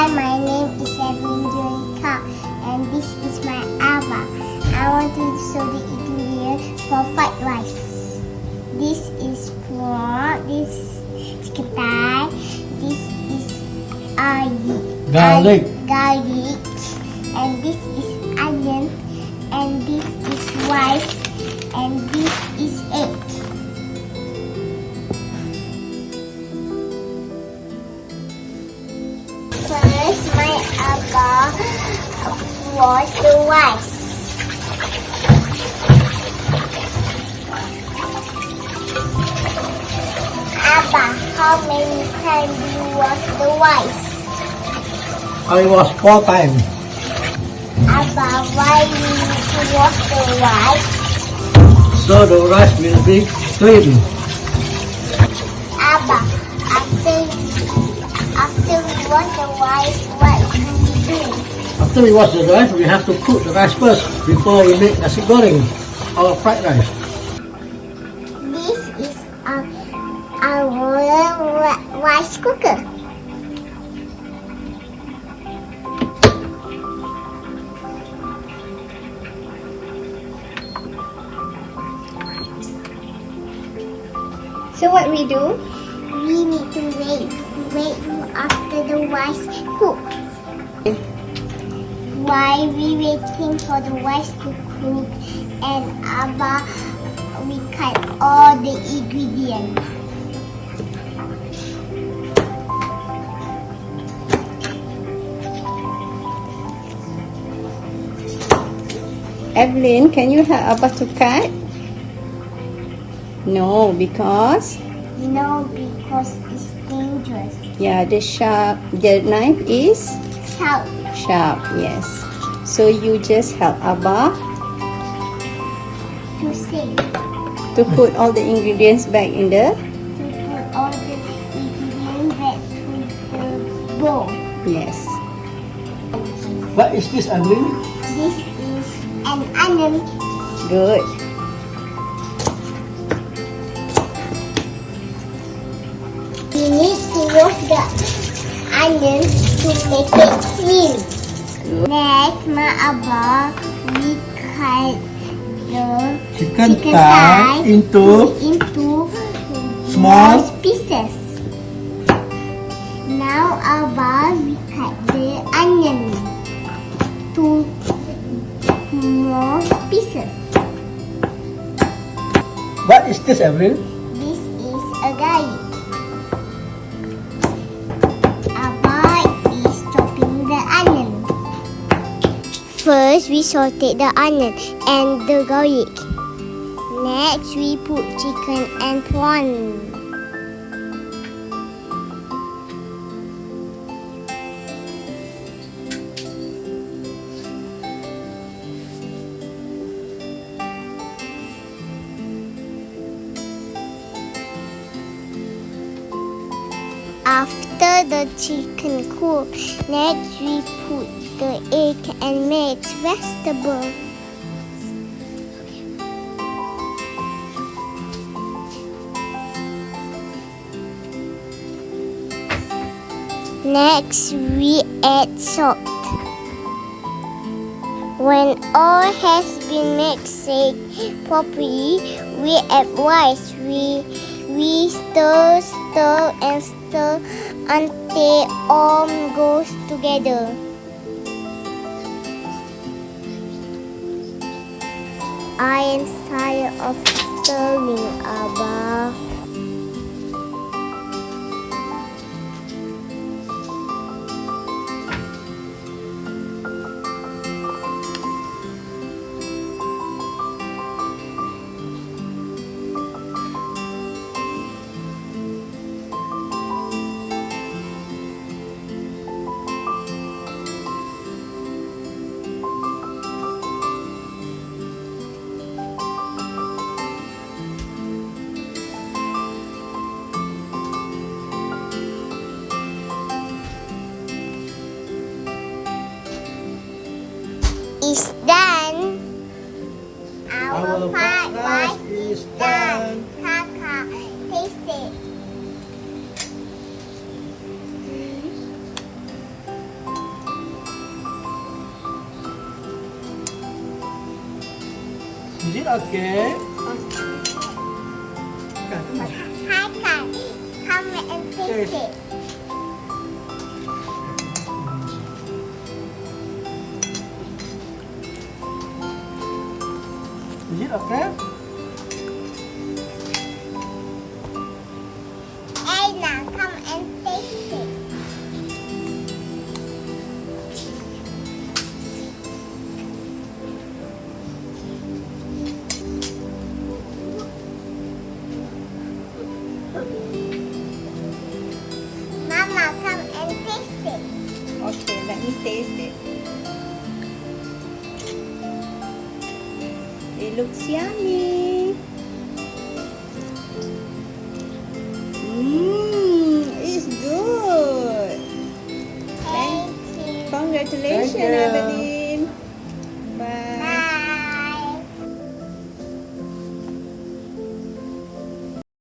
Hi, my name is Evelyn, and this is my Abah. I want to show the ingredients for fried rice. This is pork, this is ketai, this is Garlic, and this is onion, and this is rice, and this is egg. First, my Abah wash the rice. Abah, how many times do you wash the rice? I was 4 times. Abah, why do you need to wash the rice? So the rice will be clean. Abah, after we wash the rice, what do we do? After we wash the rice, we have to cook the rice first before we make nasi goreng or fried rice. This is our rice cooker. So what we do? We need to wait after the rice cook. While we waiting for the rice to cook, and Abah, we cut all the ingredients. Evelyn, can you help Abah to cut? No, because Because it's dangerous. yeah, the knife is Sharp yes. So you just help Abah to save. to put all the ingredients back in the To put all the ingredients back to the bowl. yes. What is this, Evelyn? This is an onion. Good. We need to wash the onion to make it clean. Next, my Abah, we cut the Chicken thigh into small pieces. Now, Abah, we cut the onion to small pieces. What is this, Evelyn? This is a garlic. Abah is chopping the onion. First, we sauteed the onion and the garlic. Next, we put chicken and prawn. After the chicken cook, next we put the egg and mix vegetables. Next we add salt. When all has been mixed properly, we add rice. We stir and stir until all goes together. I am tired of stirring, Abah. it okay? Hi, Kai. Come and taste it. Is it okay? Anna, come and taste it. Mama, come and taste it. Okay, let me taste it. It looks yummy. It's good. Thank you. Congratulations, Thank you. Evelyn.